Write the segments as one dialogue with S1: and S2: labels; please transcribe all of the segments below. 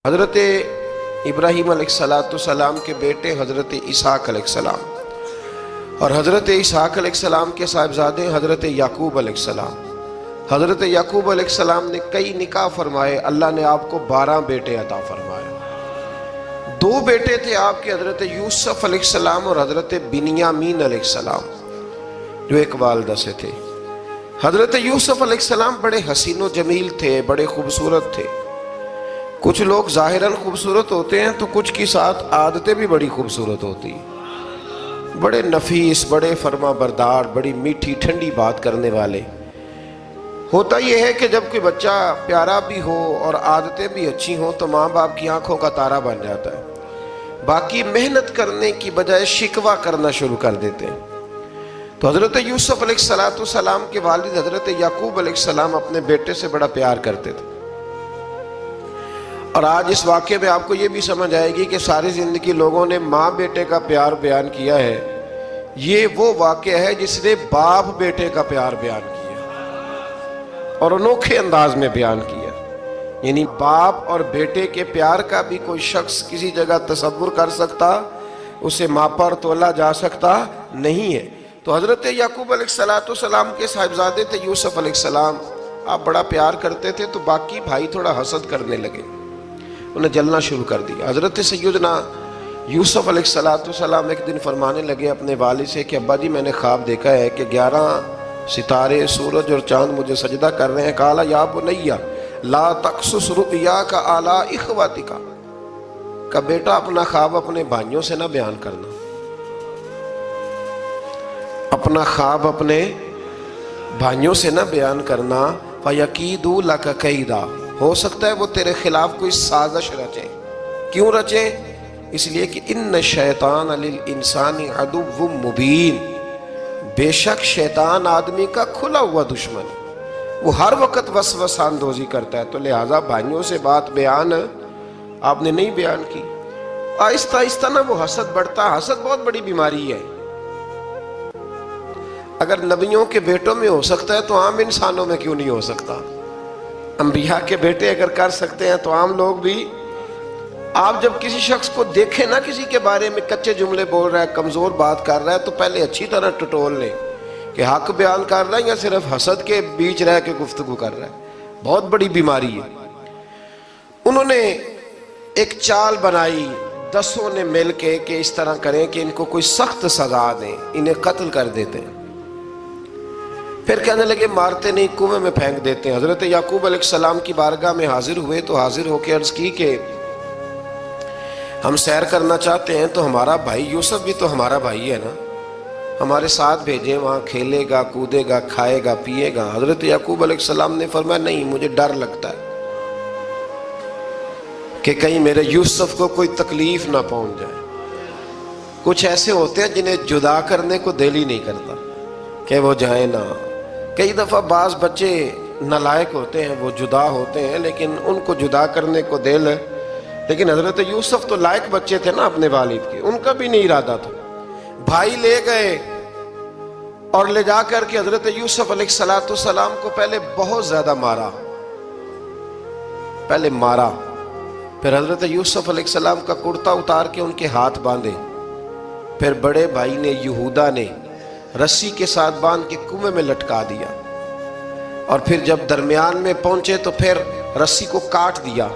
S1: حضرت ابراہیم علیہ السلام کے بیٹے حضرت اسحاق علیہ السلام، اور حضرت اسحاق علیہ السلام کے صاحبزادے حضرت یعقوب علیہ السلام۔ حضرت یعقوب علیہ السلام نے کئی نکاح فرمائے، اللہ نے آپ کو 12 بیٹے عطا فرمائے۔ 2 بیٹے تھے آپ کے، حضرت یوسف علیہ السلام اور حضرت بنیامین علیہ السلام، جو ایک والدہ سے تھے۔ حضرت یوسف علیہ السلام بڑے حسین و جمیل تھے، بڑے خوبصورت تھے۔ کچھ لوگ ظاہراً خوبصورت ہوتے ہیں تو کچھ کی ساتھ عادتیں بھی بڑی خوبصورت ہوتی ہیں، بڑے نفیس، بڑے فرما بردار، بڑی میٹھی ٹھنڈی بات کرنے والے۔ ہوتا یہ ہے کہ جب کوئی بچہ پیارا بھی ہو اور عادتیں بھی اچھی ہوں تو ماں باپ کی آنکھوں کا تارا بن جاتا ہے، باقی محنت کرنے کی بجائے شکوہ کرنا شروع کر دیتے ہیں۔ تو حضرت یوسف علیہ السلام کے والد حضرت یعقوب علیہ السلام اپنے بیٹے سے بڑا پیار کرتے تھے۔ اور آج اس واقعے میں آپ کو یہ بھی سمجھ آئے گی کہ ساری زندگی لوگوں نے ماں بیٹے کا پیار بیان کیا ہے، یہ وہ واقعہ ہے جس نے باپ بیٹے کا پیار بیان کیا اور انوکھے انداز میں بیان کیا۔ یعنی باپ اور بیٹے کے پیار کا بھی کوئی شخص کسی جگہ تصور کر سکتا، اسے ماپا اور تولا جا سکتا نہیں ہے۔ تو حضرت یعقوب علیہ السلام کے صاحبزادے تھے یوسف علیہ السلام، آپ بڑا پیار کرتے تھے تو باقی بھائی تھوڑا حسد کرنے لگے، انہیں جلنا شروع کر دیا۔ حضرت سیدنا یوسف علیہ السلام ایک دن فرمانے لگے اپنے والد سے کہ ابا جی میں نے خواب دیکھا ہے کہ 11 ستارے، سورج اور چاند مجھے سجدہ کر رہے ہیں۔ قال یا بنی لا تقصص رؤیاک علی اخواتک، کہ بیٹا اپنا خواب اپنے بھائیوں سے نہ بیان کرنا، اپنا خواب اپنے بھائیوں سے نہ بیان کرنا۔ فَيَكِيدُوا لَكَ كَيْدًا، ہو سکتا ہے وہ تیرے خلاف کوئی سازش رچیں۔ کیوں رچیں؟ اس لیے کہ ان الشیطان للانسان عدو مبین، بے شک شیطان آدمی کا کھلا ہوا دشمن ہے، وہ ہر وقت وسوسہ اندوزی کرتا ہے۔ تو لہٰذا بھائیوں سے بات بیان آپ نے نہیں بیان کی۔ آہستہ آہستہ نہ وہ حسد بڑھتا، حسد بہت بڑی بیماری ہے۔ اگر نبیوں کے بیٹوں میں ہو سکتا ہے تو عام انسانوں میں کیوں نہیں ہو سکتا؟ انبیاء کے بیٹے اگر کر سکتے ہیں تو عام لوگ بھی۔ آپ جب کسی شخص کو دیکھیں نا کسی کے بارے میں کچے جملے بول رہا ہے، کمزور بات کر رہا ہے، تو پہلے اچھی طرح ٹٹول لیں کہ حق بیان کر رہا ہے یا صرف حسد کے بیچ رہ کے گفتگو کر رہا ہے۔ بہت بڑی بیماری ہے۔ انہوں نے ایک چال بنائی 10 نے مل کے کہ اس طرح کریں کہ ان کو کوئی سخت سزا دیں، انہیں قتل کر دیتے ہیں۔ پھر کہنے لگے مارتے نہیں، کنویں میں پھینک دیتے ہیں۔ حضرت یعقوب علیہ السلام کی بارگاہ میں حاضر ہوئے تو حاضر ہو کے عرض کی کہ ہم سیر کرنا چاہتے ہیں تو ہمارا بھائی یوسف بھی تو ہمارا بھائی ہے نا، ہمارے ساتھ بھیجیں، وہاں کھیلے گا، کودے گا، کھائے گا، پیے گا۔ حضرت یعقوب علیہ السلام نے فرمایا نہیں، مجھے ڈر لگتا ہے کہ کہیں میرے یوسف کو کوئی تکلیف نہ پہنچ جائے۔ کچھ ایسے ہوتے ہیں جنہیں جدا کرنے کو دل ہی نہیں کرتا کہ وہ جائیں نہ۔ کئی دفعہ بعض بچے نالائق ہوتے ہیں، وہ جدا ہوتے ہیں لیکن ان کو جدا کرنے کو دل، لیکن حضرت یوسف تو لائق بچے تھے نا اپنے والد کے، ان کا بھی نہیں ارادہ تھا۔ بھائی لے گئے اور لے جا کر کے حضرت یوسف علیہ السلام کو پہلے بہت زیادہ مارا، پھر حضرت یوسف علیہ السلام کا کرتا اتار کے ان کے ہاتھ باندھے، پھر بڑے بھائی نے یہودا نے رسی کے ساتھ باندھ کے کنویں میں لٹکا دیا، اور پھر جب درمیان میں پہنچے تو پھر رسی کو کاٹ دیا۔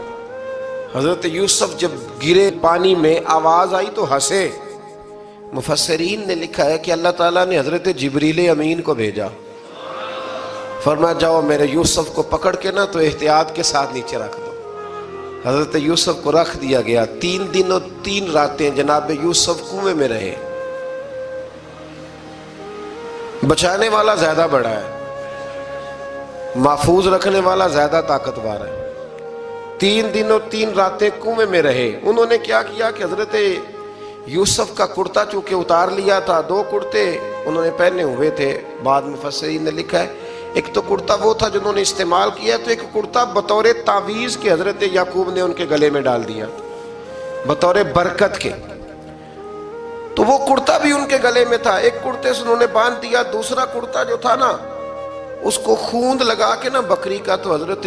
S1: حضرت یوسف جب گرے پانی میں آواز آئی تو ہنسے۔ مفسرین نے لکھا ہے کہ اللہ تعالیٰ نے حضرت جبریل امین کو بھیجا، فرمایا جاؤ میرے یوسف کو پکڑ کے نا تو احتیاط کے ساتھ نیچے رکھ دو۔ حضرت یوسف کو رکھ دیا گیا۔ 3 دن اور 3 راتیں جناب یوسف کنویں میں رہے۔ بچانے والا زیادہ بڑا ہے، محفوظ رکھنے والا زیادہ طاقتور ہے۔ 3 دن اور 3 راتیں کنویں میں رہے۔ انہوں نے کیا کیا کہ حضرت یوسف کا کرتا چونکہ اتار لیا تھا، 2 کرتے انہوں نے پہنے ہوئے تھے، بعد مفسرین نے لکھا ہے ایک تو کرتا وہ تھا جنہوں نے استعمال کیا، تو ایک کرتا بطور تعویذ کے حضرت یعقوب نے ان کے گلے میں ڈال دیا بطور برکت کے، تو وہ کرتا بھی ان کے گلے میں تھا۔ ایک کرتے سے انہوں نے باندھ دیا، دوسرا کرتا جو تھا نا اس کو خوند لگا کے نا بکری کا، تو حضرت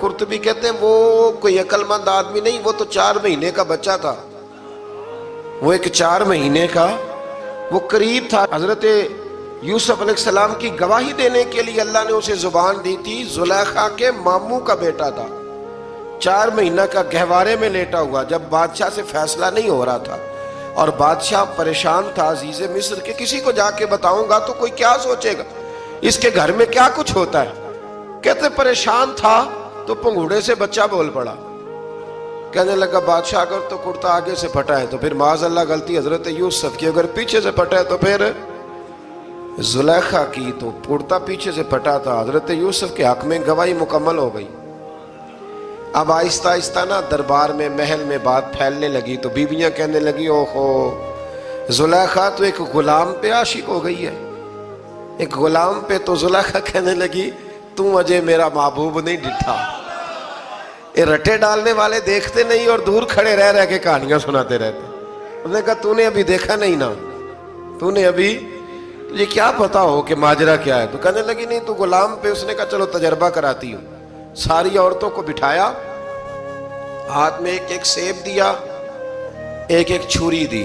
S1: قرطبی کہتے ہیں وہ کوئی عقل مند آدمی نہیں، وہ تو 4 مہینے کا بچہ تھا، وہ ایک 4 مہینے کا وہ قریب تھا۔ حضرت یوسف علیہ السلام کی گواہی دینے کے لیے اللہ نے اسے زبان دی تھی، زلیخا کے ماموں کا بیٹا تھا، 4 مہینہ کا گہوارے میں لیٹا ہوا، جب بادشاہ سے فیصلہ نہیں ہو رہا تھا اور بادشاہ پریشان تھا عزیز مصر کے کسی کو جا کے بتاؤں گا تو کوئی کیا سوچے گا، اس کے گھر میں کیا کچھ ہوتا ہے۔ کہتے پریشان تھا تو پنگوڑے سے بچہ بول پڑا، کہنے لگا بادشاہ اگر تو کرتا آگے سے پھٹا ہے تو پھر معاذ اللہ غلطی حضرت یوسف کی، اگر پیچھے سے پھٹا ہے تو پھر زلیخا کی، تو کرتا پیچھے سے پھٹا تھا۔ حضرت یوسف کے حق میں گواہی مکمل ہو گئی۔ اب آہستہ آہستہ نا دربار میں محل میں بات پھیلنے لگی، تو بیویاں کہنے لگی اوہو زلیخا تو ایک غلام پہ عاشق ہو گئی ہے، ایک غلام پہ۔ تو زلیخا کہنے لگی تم اجے میرا محبوب نہیں ڈٹھا۔ یہ رٹے ڈالنے والے دیکھتے نہیں اور دور کھڑے رہ رہ کے کہانیاں سناتے رہتے۔ انہوں نے کہا تو نے ابھی دیکھا نہیں نا، تو نے ابھی تجھے کیا پتا ہو کہ ماجرا کیا ہے؟ تو کہنے لگی نہیں تو غلام پہ۔ اس نے کہا چلو تجربہ کراتی ہوں۔ ساری عورتوں کو بٹھایا، ہاتھ میں ایک ایک سیب دیا، ایک ایک چھری دی،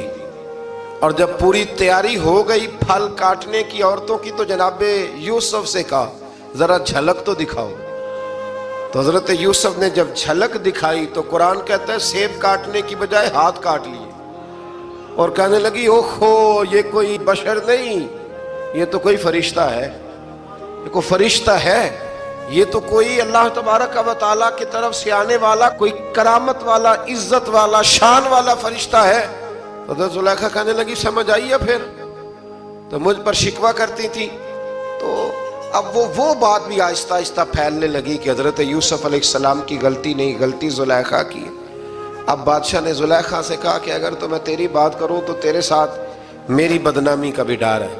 S1: اور جب پوری تیاری ہو گئی پھل کاٹنے کی عورتوں کی تو جناب یوسف سے کہا ذرا جھلک تو دکھاؤ۔ تو حضرت یوسف نے جب جھلک دکھائی تو قرآن کہتا ہے سیب کاٹنے کی بجائے ہاتھ کاٹ لیے، اور کہنے لگی اوہو یہ کوئی بشر نہیں، یہ تو کوئی فرشتہ ہے، یہ کوئی فرشتہ ہے، یہ تو کوئی اللہ تبارک و تعالیٰ کی طرف سے آنے والا کوئی کرامت والا عزت والا شان والا فرشتہ ہے۔ حضرت زلیخا کہنے لگی سمجھ آئی ہے پھر تو مجھ پر شکوہ کرتی تھی۔ تو اب وہ بات بھی آہستہ آہستہ پھیلنے لگی کہ حضرت یوسف علیہ السلام کی غلطی نہیں، غلطی زلیخا کی۔ اب بادشاہ نے زلیخا سے کہا کہ اگر تو میں تیری بات کروں تو تیرے ساتھ میری بدنامی کا بھی ڈر ہے،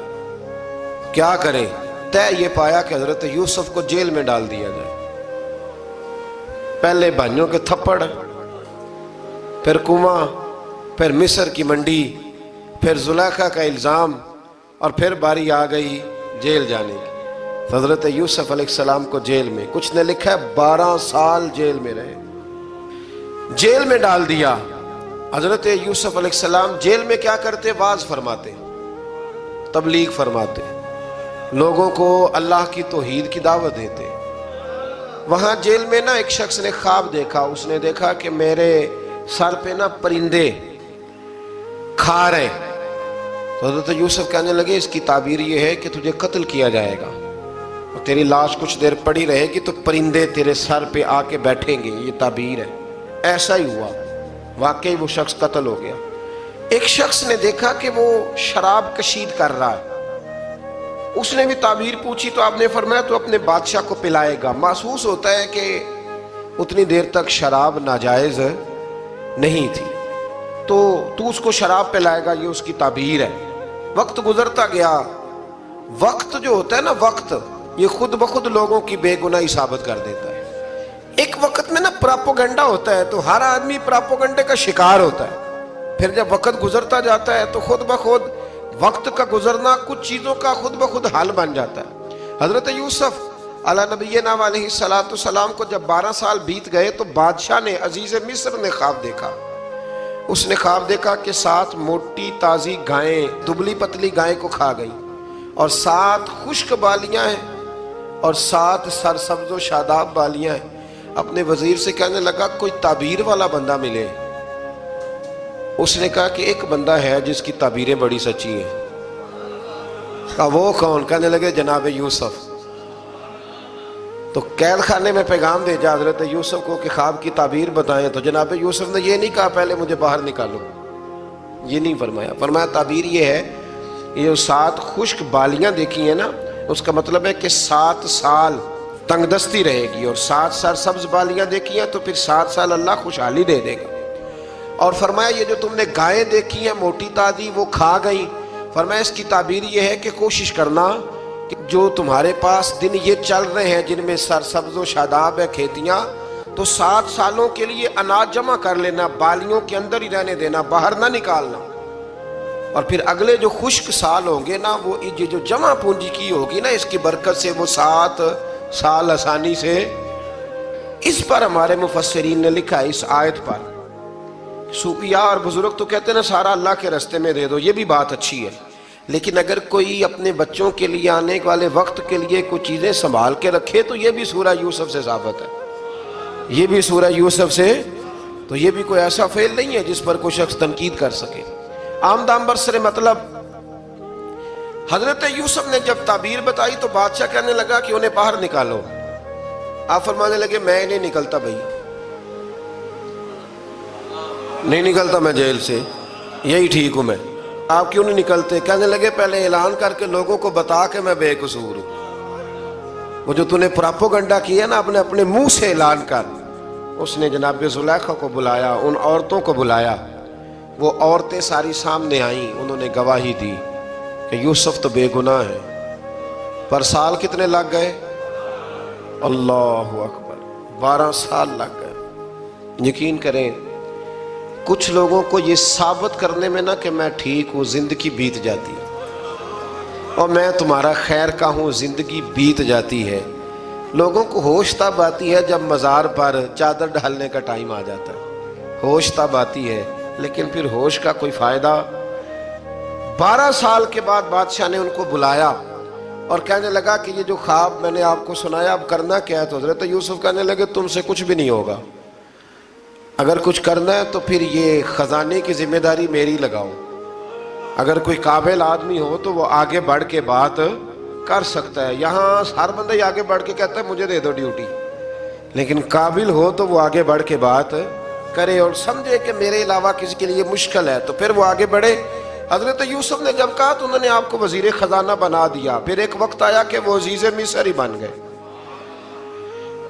S1: کیا کریں؟ طے یہ پایا کہ حضرت یوسف کو جیل میں ڈال دیا جائے۔ پہلے بھائیوں کے تھپڑ، پھر کنواں، پھر مصر کی منڈی، پھر زلیخا کا الزام، اور پھر باری آ گئی جیل جانے کی۔ حضرت یوسف علیہ السلام کو جیل میں، کچھ نے لکھا ہے 12 سال جیل میں رہے، جیل میں ڈال دیا۔ حضرت یوسف علیہ السلام جیل میں کیا کرتے؟ واعظ فرماتے، تبلیغ فرماتے، لوگوں کو اللہ کی توحید کی دعوت دیتے۔ وہاں جیل میں نا ایک شخص نے خواب دیکھا، اس نے دیکھا کہ میرے سر پہ نا پرندے کھا رہے۔ تو حضرت یوسف کہنے لگے اس کی تعبیر یہ ہے کہ تجھے قتل کیا جائے گا اور تیری لاش کچھ دیر پڑی رہے گی تو پرندے تیرے سر پہ آ کے بیٹھیں گے، یہ تعبیر ہے۔ ایسا ہی ہوا، واقعی وہ شخص قتل ہو گیا۔ ایک شخص نے دیکھا کہ وہ شراب کشید کر رہا ہے، اس نے بھی تعبیر پوچھی تو آپ نے فرمایا تو اپنے بادشاہ کو پلائے گا۔ محسوس ہوتا ہے کہ اتنی دیر تک شراب ناجائز نہیں تھی، تو اس کو شراب پلائے گا، یہ اس کی تعبیر ہے۔ وقت گزرتا گیا، وقت جو ہوتا ہے نا، وقت یہ خود بخود لوگوں کی بے گناہی ثابت کر دیتا ہے۔ ایک وقت میں نا پراپوگنڈا ہوتا ہے تو ہر آدمی پراپوگنڈے کا شکار ہوتا ہے، پھر جب وقت گزرتا جاتا ہے تو خود بخود وقت کا گزرنا کچھ چیزوں کا خود بخود حل بن جاتا ہے۔ حضرت یوسف علی نبینا علیہ السلام کو جب 12 سال بیت گئے تو بادشاہ نے، عزیز مصر نے خواب دیکھا۔ اس نے خواب دیکھا کہ 7 موٹی تازی گائیں دبلی پتلی گائیں کو کھا گئی، اور 7 خشک بالیاں ہیں اور 7 سرسبز و شاداب بالیاں ہیں۔ اپنے وزیر سے کہنے لگا کوئی تعبیر والا بندہ ملے۔ اس نے کہا کہ ایک بندہ ہے جس کی تعبیریں بڑی سچی ہیں۔ کہا وہ کون؟ کہنے لگے جناب یوسف۔ تو قید خانے میں پیغام بھیجا حضرت یوسف کو کہ خواب کی تعبیر بتائیں، تو جناب یوسف نے یہ نہیں کہا پہلے مجھے باہر نکالو، یہ نہیں فرمایا۔ فرمایا تعبیر یہ ہے، یہ جو 7 خشک بالیاں دیکھی ہیں نا، اس کا مطلب ہے کہ 7 سال تنگ دستی رہے گی، اور 7 سرسبز بالیاں دیکھی ہیں تو پھر 7 سال اللہ خوشحالی دے دے گا۔ اور فرمایا یہ جو تم نے گائیں دیکھی ہیں موٹی تازی وہ کھا گئی، فرمایا اس کی تعبیر یہ ہے کہ کوشش کرنا کہ جو تمہارے پاس دن یہ چل رہے ہیں جن میں سرسبز و شاداب ہے کھیتیاں، تو 7 سالوں کے لیے اناج جمع کر لینا، بالیوں کے اندر ہی رہنے دینا، باہر نہ نکالنا۔ اور پھر اگلے جو خشک سال ہوں گے نا، وہ یہ جو جمع پونجی کی ہوگی نا، اس کی برکت سے وہ 7 سال آسانی سے. اس پر ہمارے مفسرین نے لکھا ہے، اس آیت پر. صوفیاء اور بزرگ تو کہتے ہیں نا سارا اللہ کے راستے میں دے دو، یہ بھی بات اچھی ہے، لیکن اگر کوئی اپنے بچوں کے لیے آنے والے وقت کے لیے کوئی چیزیں سنبھال کے رکھے تو یہ بھی سورہ یوسف سے ثابت ہے. یہ بھی سورہ یوسف سے، تو یہ بھی کوئی ایسا فعل نہیں ہے جس پر کوئی شخص تنقید کر سکے. آمدام برسر مطلب حضرت یوسف نے جب تعبیر بتائی تو بادشاہ کہنے لگا کہ انہیں باہر نکالو. آپ فرمانے لگے میں نہیں نکلتا بھائی، نہیں نکلتا میں جیل سے، یہی ٹھیک ہوں میں. آپ کیوں نہیں نکلتے؟ کہنے لگے پہلے اعلان کر کے لوگوں کو بتا کہ میں بے قصور ہوں. وہ جو نے پراپوگنڈا کیا نا اپنے منہ سے اعلان کر. اس نے جناب زلیخا کو بلایا، ان عورتوں کو بلایا، وہ عورتیں ساری سامنے آئیں، انہوں نے گواہی دی کہ یوسف تو بے گناہ ہے. پر سال کتنے لگ گئے؟ اللہ اکبر، 12 سال لگ گئے. یقین کریں کچھ لوگوں کو یہ ثابت کرنے میں نا کہ میں ٹھیک ہوں زندگی بیت جاتی ہے، اور میں تمہارا خیر کا ہوں زندگی بیت جاتی ہے. لوگوں کو ہوش تب آتی ہے جب مزار پر چادر ڈالنے کا ٹائم آ جاتا ہے، ہوش تب آتی ہے، لیکن پھر ہوش کا کوئی فائدہ. 12 سال کے بعد بادشاہ نے ان کو بلایا اور کہنے لگا کہ یہ جو خواب میں نے آپ کو سنایا اب کرنا کیا ہے؟ تو حضرت یوسف کہنے لگے تم سے کچھ بھی نہیں ہوگا، اگر کچھ کرنا ہے تو پھر یہ خزانے کی ذمہ داری میری لگاؤ. اگر کوئی قابل آدمی ہو تو وہ آگے بڑھ کے بات کر سکتا ہے. یہاں ہر بندہ ہی آگے بڑھ کے کہتا ہے مجھے دے دو ڈیوٹی، لیکن قابل ہو تو وہ آگے بڑھ کے بات کرے اور سمجھے کہ میرے علاوہ کسی کے لیے مشکل ہے تو پھر وہ آگے بڑھے. حضرت یوسف نے جب کہا تو انہوں نے آپ کو وزیر خزانہ بنا دیا. پھر ایک وقت آیا کہ وہ عزیز مصر ہی بن گئے.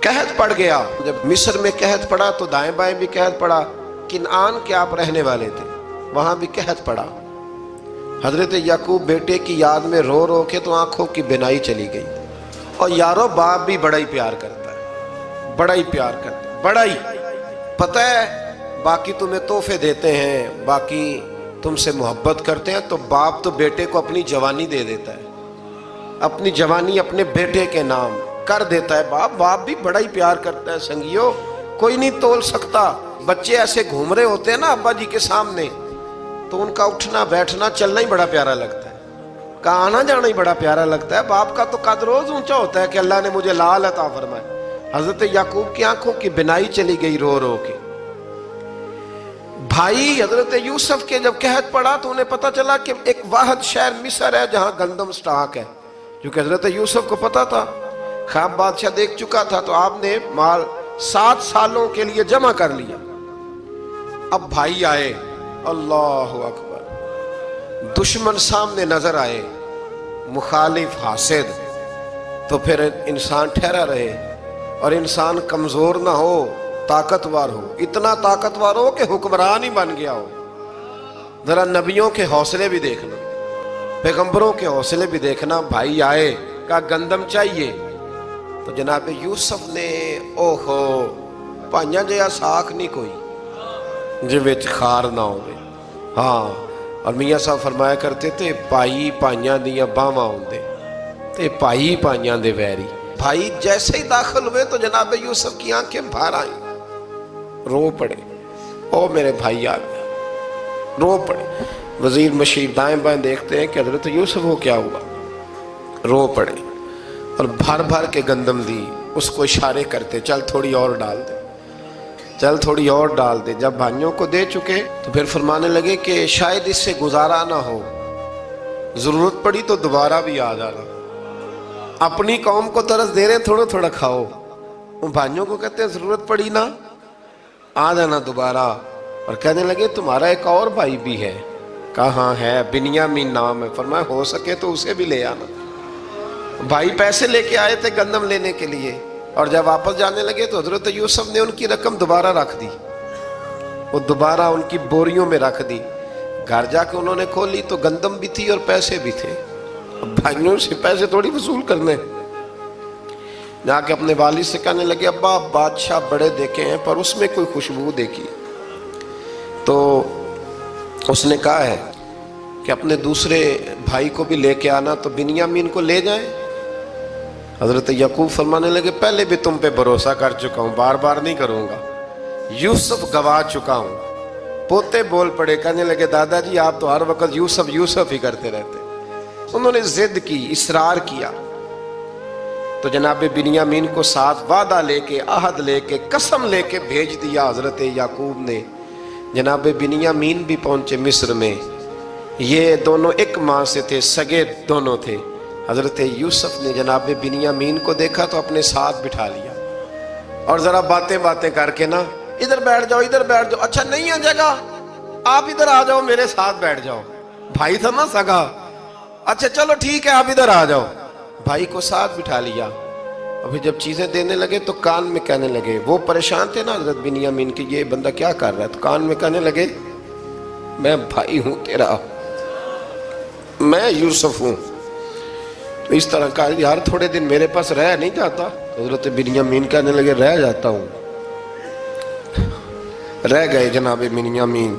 S1: قحط پڑ گیا، جب مصر میں قحط پڑا تو دائیں بائیں بھی قحط پڑا. کنعان کے آپ رہنے والے تھے، وہاں بھی قحط پڑا. حضرت یعقوب بیٹے کی یاد میں رو رو کے تو آنکھوں کی بینائی چلی گئی. اور یارو باپ بھی بڑا ہی پیار کرتا ہے، بڑا ہی پیار کرتا ہے، بڑا ہی. پتہ ہے باقی تمہیں تحفے دیتے ہیں، باقی تم سے محبت کرتے ہیں، تو باپ تو بیٹے کو اپنی جوانی دے دیتا ہے، اپنی جوانی اپنے بیٹے کے نام کر دیتا ہے. باپ بھی بڑا ہی پیار کرتا ہے. سنگیو کوئی نہیں تول سکتا. بچے ایسے گھوم رہے ہوتے ہیں نا ابا جی کے سامنے تو ان کا اٹھنا بیٹھنا چلنا ہی بڑا پیارا لگتا ہے، کا آنا جانا ہی بڑا پیارا لگتا ہے. باپ کا تو قد روز اونچا ہوتا ہے کہ اللہ نے مجھے لال عطا فرمائے. حضرت یعقوب کی آنکھوں کی بینائی چلی گئی رو رو کے. بھائی حضرت یوسف کے جب قحط پڑا تو انہیں پتا چلا کہ ایک واحد شہر مصر ہے جہاں گندم سٹاک ہے، کیونکہ حضرت یوسف کو پتا تھا، خواب بادشاہ دیکھ چکا تھا. تو آپ نے مال 7 سالوں کے لیے جمع کر لیا. اب بھائی آئے، اللہ اکبر، دشمن سامنے نظر آئے، مخالف حاسد، تو پھر انسان ٹھہرا رہے اور انسان کمزور نہ ہو، طاقتور ہو. اتنا طاقتور ہو کہ حکمران ہی بن گیا ہو. ذرا نبیوں کے حوصلے بھی دیکھنا، پیغمبروں کے حوصلے بھی دیکھنا. بھائی آئے، کہا گندم چاہیے. تو جناب یوسف نے اوہو پائیاں جیا ساکھ نہیں کوئی جی وچ خار نہ ہوئے. ہاں، اور میاں صاحب فرمایا کرتے تھے پائی پائیاں دیاں باواں ہوندے تے پائی پائیاں دے ویری. بھائی جیسے ہی داخل ہوئے تو جناب یوسف کی آنکھیں بھار آئیں، رو پڑے. او میرے بھائی آ گیا، رو پڑے. وزیر مشیر دائیں بائیں دیکھتے ہیں کہ حضرت یوسف کو کیا ہوا، رو پڑے اور بھر بھر کے گندم دی. اس کو اشارے کرتے چل تھوڑی اور ڈال دے، چل تھوڑی اور ڈال دے. جب بھائیوں کو دے چکے تو پھر فرمانے لگے کہ شاید اس سے گزارا نہ ہو، ضرورت پڑی تو دوبارہ بھی آ جانا. اپنی قوم کو ترس دے رہے تھوڑا تھوڑا کھاؤ، ان بھائیوں کو کہتے ہیں ضرورت پڑی نا آ جانا دوبارہ. اور کہنے لگے تمہارا ایک اور بھائی بھی ہے. کہاں ہے؟ بنیامین نام ہے. فرمایا ہو سکے تو اسے بھی لے آنا. بھائی پیسے لے کے آئے تھے گندم لینے کے لیے، اور جب واپس جانے لگے تو حضرت یوسف نے ان کی رقم دوبارہ رکھ دی، وہ دوبارہ ان کی بوریوں میں رکھ دی. گھر جا کے انہوں نے کھولی تو گندم بھی تھی اور پیسے بھی تھے. بھائیوں سے پیسے تھوڑی وصول کرنے. جا کے اپنے والد سے کہنے لگے ابا بادشاہ بڑے دیکھے ہیں پر اس میں کوئی خوشبو دیکھی. تو اس نے کہا ہے کہ اپنے دوسرے بھائی کو بھی لے کے آنا تو بنیامین کو لے جائیں. حضرت یعقوب فرمانے لگے پہلے بھی تم پہ بھروسہ کر چکا ہوں، بار بار نہیں کروں گا، یوسف گوا چکا ہوں. پوتے بول پڑے، کہنے لگے دادا جی آپ تو ہر وقت یوسف یوسف ہی کرتے رہتے. انہوں نے ضد کی، اصرار کیا، تو جناب بنیامین کو ساتھ وعدہ لے کے، عہد لے کے، قسم لے کے بھیج دیا حضرت یعقوب نے. جناب بنیامین بھی پہنچے مصر میں. یہ دونوں ایک ماں سے تھے، سگے دونوں تھے. حضرت یوسف نے جناب بنیامین کو دیکھا تو اپنے ساتھ بٹھا لیا اور ذرا باتیں کر کے نا، ادھر بیٹھ جاؤ، ادھر بیٹھ جاؤ، اچھا نہیں ہے جگہ، آپ ادھر آ جاؤ، میرے ساتھ بیٹھ جاؤ. بھائی تھا نا سگا، اچھا چلو ٹھیک ہے آپ ادھر آ جاؤ. بھائی کو ساتھ بٹھا لیا. ابھی جب چیزیں دینے لگے تو کان میں کہنے لگے، وہ پریشان تھے نا حضرت بنیامین کہ یہ بندہ کیا کر رہا ہے، تو کان میں کہنے لگے میں بھائی ہوں تیرا، میں یوسف ہوں. تو اس طرح کہا یار تھوڑے دن میرے پاس رہ نہیں جاتا. حضرت بنیامین کہنے لگے رہ جاتا ہوں. رہ گئے جناب بنیامین.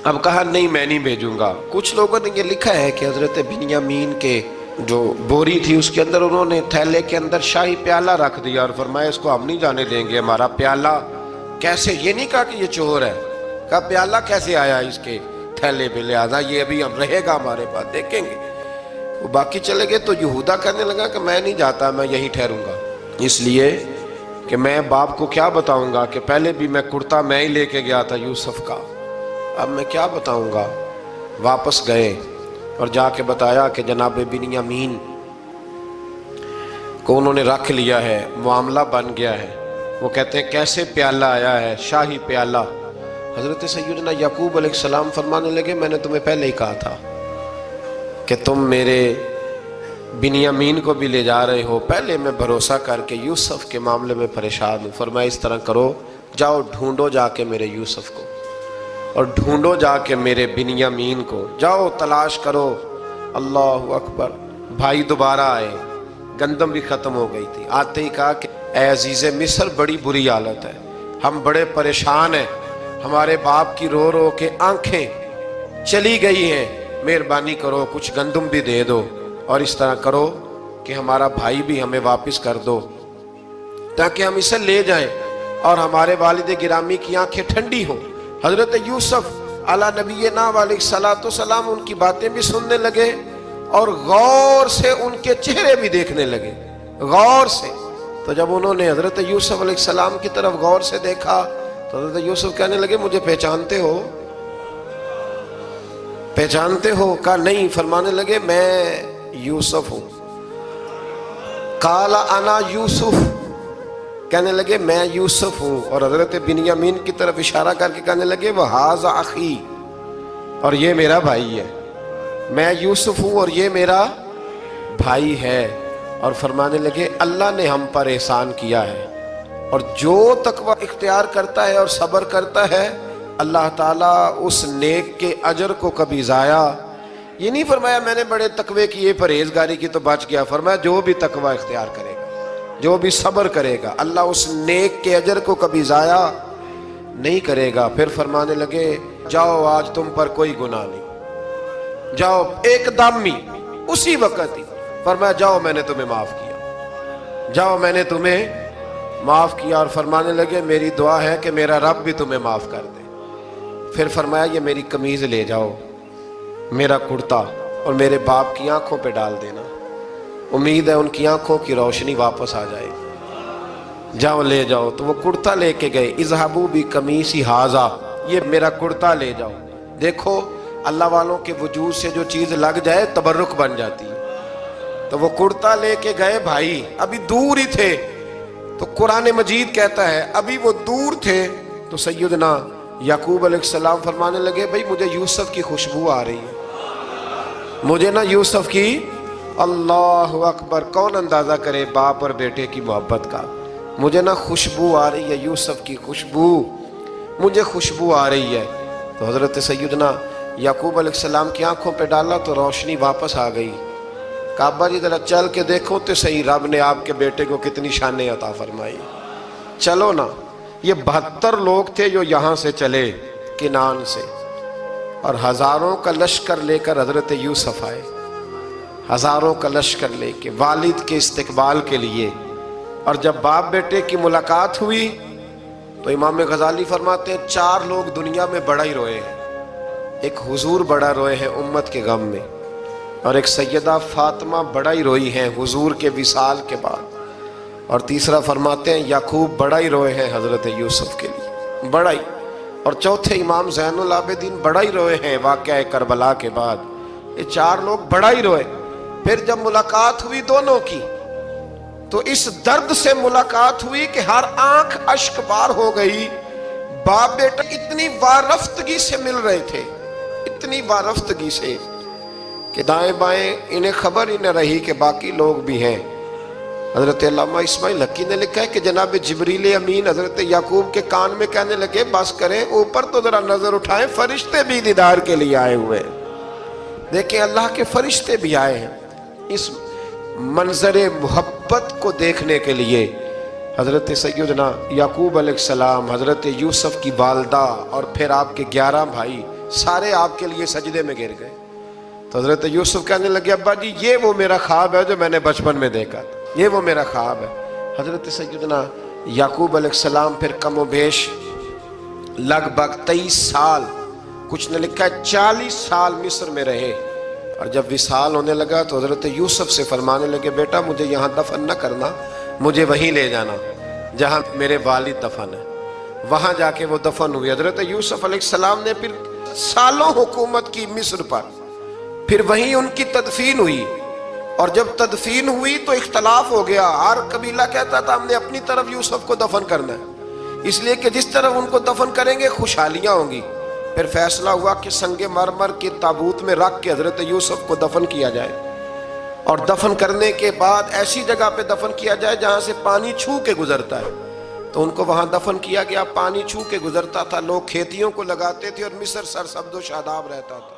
S1: اب کہا نہیں میں نہیں بھیجوں گا. کچھ لوگوں نے یہ لکھا ہے کہ حضرت بنیامین کے جو بوری تھی اس کے اندر انہوں نے تھیلے کے اندر شاہی پیالہ رکھ دیا اور فرمایا اس کو ہم نہیں جانے دیں گے. ہمارا پیالہ کیسے، یہ نہیں کہا کہ یہ چور ہے، کہا پیالہ کیسے آیا اس کے تھیلے پہ، لہذا یہ ابھی ہم رہے گا ہمارے پاس، دیکھیں گے. وہ باقی چلے گئے تو یہودا کہنے لگا کہ میں نہیں جاتا، میں یہیں ٹھہروں گا، اس لیے کہ میں باپ کو کیا بتاؤں گا کہ پہلے بھی میں کرتا میں ہی لے کے گیا تھا یوسف کا، اب میں کیا بتاؤں گا. واپس گئے اور جا کے بتایا کہ جناب بنیامین کو انہوں نے رکھ لیا ہے، معاملہ بن گیا ہے. وہ کہتے ہیں کیسے پیالہ آیا ہے، شاہی پیالہ. حضرت سیدنا یعقوب علیہ السلام فرمانے لگے میں نے تمہیں پہلے ہی کہا تھا کہ تم میرے بنیامین کو بھی لے جا رہے ہو، پہلے میں بھروسہ کر کے یوسف کے معاملے میں پریشان ہوں. فرمایا اس طرح کرو، جاؤ ڈھونڈو جا کے میرے یوسف کو اور ڈھونڈو جا کے میرے بنیامین کو، جاؤ تلاش کرو. اللہ اکبر. بھائی دوبارہ آئے، گندم بھی ختم ہو گئی تھی. آتے ہی کہا کہ اے عزیز مصر بڑی بری حالت ہے، ہم بڑے پریشان ہیں، ہمارے باپ کی رو رو کے آنکھیں چلی گئی ہیں، مہربانی کرو کچھ گندم بھی دے دو اور اس طرح کرو کہ ہمارا بھائی بھی ہمیں واپس کر دو تاکہ ہم اسے لے جائیں اور ہمارے والد گرامی کی آنکھیں ٹھنڈی ہوں. حضرت یوسف علیٰ نبینا علیہ السلام ان کی باتیں بھی سننے لگے اور غور سے ان کے چہرے بھی دیکھنے لگے، غور سے. تو جب انہوں نے حضرت یوسف علیہ السلام کی طرف غور سے دیکھا تو حضرت یوسف کہنے لگے مجھے پہچانتے ہو، پہچانتے ہو؟ کہا نہیں. فرمانے لگے میں یوسف ہوں. قال انا یوسف، کہنے لگے میں یوسف ہوں. اور حضرت بنیامین کی طرف اشارہ کر کے کہنے لگے وَهَذَا أَخِي، اور یہ میرا بھائی ہے. میں یوسف ہوں اور یہ میرا بھائی ہے. اور فرمانے لگے اللہ نے ہم پر احسان کیا ہے اور جو تقوی اختیار کرتا ہے اور صبر کرتا ہے اللہ تعالیٰ اس نیک کے اجر کو کبھی ضائع. یہ نہیں فرمایا میں نے بڑے تقوی کیے پرہیزگاری کی تو بچ گیا، فرمایا جو بھی تقوی اختیار کرے گا، جو بھی صبر کرے گا، اللہ اس نیک کے اجر کو کبھی ضائع نہیں کرے گا. پھر فرمانے لگے جاؤ آج تم پر کوئی گناہ نہیں، جاؤ. ایک دم ہی اسی وقت ہی فرمایا جاؤ میں نے تمہیں معاف کیا، جاؤ میں نے تمہیں معاف کیا. اور فرمانے لگے میری دعا ہے کہ میرا رب بھی تمہیں معاف کر دے. پھر فرمایا یہ میری قمیض لے جاؤ، میرا کرتا، اور میرے باپ کی آنکھوں پہ ڈال دینا، امید ہے ان کی آنکھوں کی روشنی واپس آ جائے. جاؤ لے جاؤ. تو وہ کرتا لے کے گئے. اذهبوا بقمیصی ھذا، یہ میرا کرتا لے جاؤ. دیکھو اللہ والوں کے وجود سے جو چیز لگ جائے تبرک بن جاتی ہے. تو وہ کرتا لے کے گئے. بھائی ابھی دور ہی تھے تو قرآن مجید کہتا ہے ابھی وہ دور تھے تو سیدنا یعقوب علیہ السلام فرمانے لگے بھئی مجھے یوسف کی خوشبو آ رہی ہے، مجھے نا یوسف کی. اللہ اکبر. کون اندازہ کرے باپ اور بیٹے کی محبت کا. مجھے نا خوشبو آ رہی ہے، یوسف کی خوشبو، مجھے خوشبو آ رہی ہے. تو حضرت سیدنا یعقوب علیہ السلام کی آنکھوں پہ ڈالا تو روشنی واپس آ گئی. کعبہ جی ذرا چل کے دیکھو تو صحیح رب نے آپ کے بیٹے کو کتنی شانیں عطا فرمائی. چلو نا. یہ 72 لوگ تھے جو یہاں سے چلے کنان سے. اور ہزاروں کا لشکر لے کر حضرت یوسف آئے، ہزاروں کا لشکر لے کے والد کے استقبال کے لیے۔ اور جب باپ بیٹے کی ملاقات ہوئی تو امام غزالی فرماتے ہیں 4 لوگ دنیا میں بڑا ہی روئے ہیں۔ ایک حضور بڑا روئے ہیں امت کے غم میں، اور ایک سیدہ فاطمہ بڑا ہی روئی ہیں حضور کے وصال کے بعد، اور تیسرا فرماتے ہیں یعقوب بڑا ہی روئے ہیں حضرت یوسف کے لیے، بڑا ہی، اور چوتھے امام زین العابدین بڑا ہی روئے ہیں واقعہ کربلا کے بعد۔ یہ 4 لوگ بڑا ہی روئے۔ پھر جب ملاقات ہوئی دونوں کی تو اس درد سے ملاقات ہوئی کہ ہر آنکھ اشک بار ہو گئی۔ باپ بیٹا اتنی وارفتگی سے مل رہے تھے، اتنی وارفتگی سے کہ دائیں بائیں انہیں خبر ہی نہ رہی کہ باقی لوگ بھی ہیں۔ حضرت علامہ اسماعیل حقی نے لکھا ہے کہ جناب جبریل امین حضرت یعقوب کے کان میں کہنے لگے بس کریں، اوپر تو ذرا نظر اٹھائیں، فرشتے بھی دیدار کے لیے آئے ہوئے ہیں۔ دیکھیں اللہ کے فرشتے بھی آئے ہیں اس منظر محبت کو دیکھنے کے لیے۔ حضرت سیدنا یعقوب علیہ السلام، حضرت یوسف کی والدہ، اور پھر آپ کے 11 بھائی سارے آپ کے لیے سجدے میں گر گئے۔ تو حضرت یوسف کہنے لگے ابا جی یہ وہ میرا خواب ہے جو میں نے بچپن میں دیکھا تھا، یہ وہ میرا خواب ہے۔ حضرت سیدنا یعقوب علیہ السلام پھر کم و بیش لگ بھگ 23 سال، کچھ نے لکھا ہے 40 سال مصر میں رہے، اور جب وصال ہونے لگا تو حضرت یوسف سے فرمانے لگے بیٹا مجھے یہاں دفن نہ کرنا، مجھے وہیں لے جانا جہاں میرے والد دفن ہے۔ وہاں جا کے وہ دفن ہوئے۔ حضرت یوسف علیہ السلام نے پھر سالوں حکومت کی مصر پر، پھر وہیں ان کی تدفین ہوئی، اور جب تدفین ہوئی تو اختلاف ہو گیا۔ ہر قبیلہ کہتا تھا ہم نے اپنی طرف یوسف کو دفن کرنا ہے، اس لیے کہ جس طرف ان کو دفن کریں گے خوشحالیاں ہوں گی۔ پھر فیصلہ ہوا کہ سنگ مرمر کے تابوت میں رکھ کے حضرت یوسف کو دفن کیا جائے، اور دفن کرنے کے بعد ایسی جگہ پہ دفن کیا جائے جہاں سے پانی چھو کے گزرتا ہے۔ تو ان کو وہاں دفن کیا گیا، پانی چھو کے گزرتا تھا، لوگ کھیتیوں کو لگاتے تھے اور مصر سرسبز و شاداب رہتا تھا۔